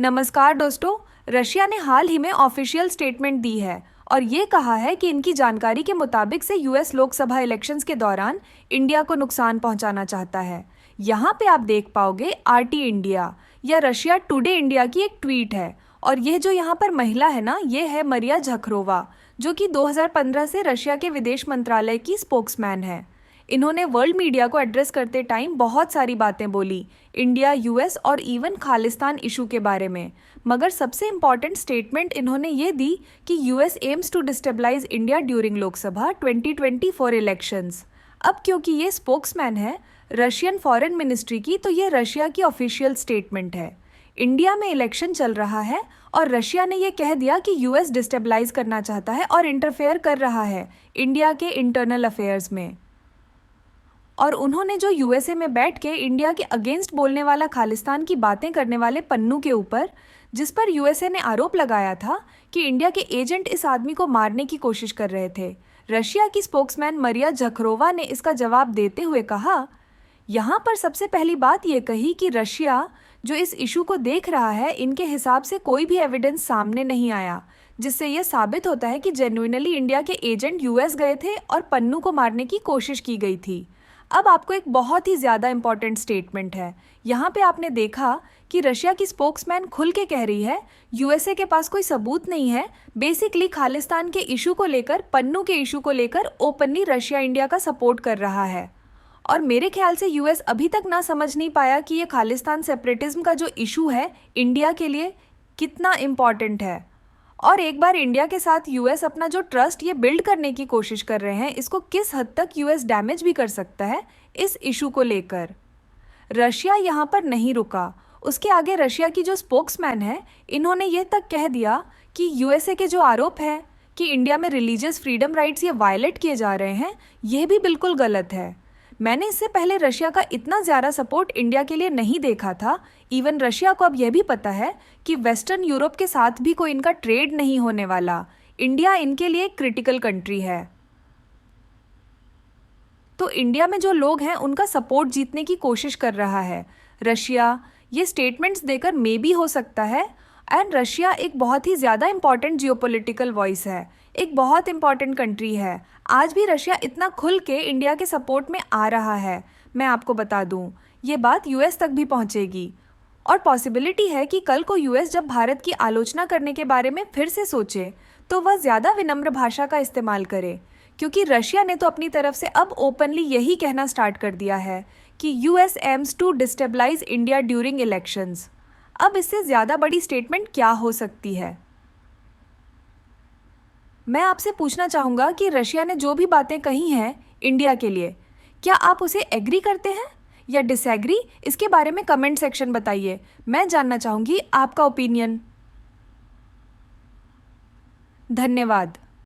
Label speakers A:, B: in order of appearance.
A: नमस्कार दोस्तों। रशिया ने हाल ही में ऑफिशियल स्टेटमेंट दी है और ये कहा है कि इनकी जानकारी के मुताबिक से यूएस लोकसभा इलेक्शंस के दौरान इंडिया को नुकसान पहुंचाना चाहता है। यहाँ पे आप देख पाओगे आरटी इंडिया या रशिया टुडे इंडिया की एक ट्वीट है और यह जो यहाँ पर महिला है ना, ये है मरिया झखरोवा, जो कि 2015 से रशिया के विदेश मंत्रालय की स्पोक्समैन है। इन्होंने वर्ल्ड मीडिया को एड्रेस करते टाइम बहुत सारी बातें बोली, इंडिया, यूएस और इवन खालिस्तान इशू के बारे में। मगर सबसे इम्पॉर्टेंट स्टेटमेंट इन्होंने ये दी कि US aims to destabilise India during Lok Sabha 2024 elections. अब क्योंकि ये स्पोक्समैन है रशियन फॉरेन मिनिस्ट्री की, तो ये रशिया की ऑफिशियल स्टेटमेंट है। इंडिया में इलेक्शन चल रहा है और रशिया ने ये कह दिया कि यूएस डिस्टेबलाइज करना चाहता है और इंटरफेयर कर रहा है इंडिया के इंटरनल अफेयर्स में। और उन्होंने जो यूएसए में बैठ के इंडिया के अगेंस्ट बोलने वाला खालिस्तान की बातें करने वाले पन्नू के ऊपर, जिस पर यूएसए ने आरोप लगाया था कि इंडिया के एजेंट इस आदमी को मारने की कोशिश कर रहे थे, रशिया की स्पोक्समैन मरिया झखरोवा ने इसका जवाब देते हुए कहा, यहाँ पर सबसे पहली बात ये कही कि रशिया जो इस इशू को देख रहा है, इनके हिसाब से कोई भी एविडेंस सामने नहीं आया जिससे यह साबित होता है कि जेन्युइनली इंडिया के एजेंट यूएस गए थे और पन्नू को मारने की कोशिश की गई थी। अब आपको एक बहुत ही ज़्यादा इंपॉर्टेंट स्टेटमेंट है। यहाँ पे आपने देखा कि रशिया की स्पोक्समैन खुल के कह रही है यूएसए के पास कोई सबूत नहीं है। बेसिकली खालिस्तान के इशू को लेकर, पन्नू के इशू को लेकर ओपनली रशिया इंडिया का सपोर्ट कर रहा है। और मेरे ख्याल से यूएस अभी तक ना समझ नहीं पाया कि ये खालिस्तान सेपरेटिज्म का जो इशू है इंडिया के लिए कितना इम्पॉर्टेंट है। और एक बार इंडिया के साथ यूएस अपना जो ट्रस्ट ये बिल्ड करने की कोशिश कर रहे हैं, इसको किस हद तक यूएस डैमेज भी कर सकता है इस इशू को लेकर। रशिया यहाँ पर नहीं रुका। उसके आगे रशिया की जो स्पोक्समैन है, इन्होंने ये तक कह दिया कि यूएसए के जो आरोप है कि इंडिया में रिलीजियस फ्रीडम राइट्स ये वायलेट किए जा रहे हैं, ये भी बिल्कुल गलत है। मैंने इससे पहले रशिया का इतना ज़्यादा सपोर्ट इंडिया के लिए नहीं देखा था। इवन रशिया को अब यह भी पता है कि वेस्टर्न यूरोप के साथ भी कोई इनका ट्रेड नहीं होने वाला। इंडिया इनके लिए एक क्रिटिकल कंट्री है। तो इंडिया में जो लोग हैं उनका सपोर्ट जीतने की कोशिश कर रहा है रशिया। ये स्टेटमेंट्स देकर मे भी हो सकता है। एंड रशिया एक बहुत ही ज़्यादा इंपॉर्टेंट जियोपॉलिटिकल वॉइस है, एक बहुत इंपॉर्टेंट कंट्री है। आज भी रशिया इतना खुल के इंडिया के सपोर्ट में आ रहा है। मैं आपको बता दूं, ये बात यूएस तक भी पहुंचेगी और पॉसिबिलिटी है कि कल को यूएस जब भारत की आलोचना करने के बारे में फिर से सोचे तो वह ज़्यादा विनम्र भाषा का इस्तेमाल करे, क्योंकि रशिया ने तो अपनी तरफ से अब ओपनली यही कहना स्टार्ट कर दिया है कि US aims to destabilise India during elections. अब इससे ज़्यादा बड़ी स्टेटमेंट क्या हो सकती है। मैं आपसे पूछना चाहूँगा कि रशिया ने जो भी बातें कही हैं इंडिया के लिए, क्या आप उसे एग्री करते हैं या डिसएग्री? इसके बारे में कमेंट सेक्शन बताइए। मैं जानना चाहूँगी आपका ओपिनियन। धन्यवाद।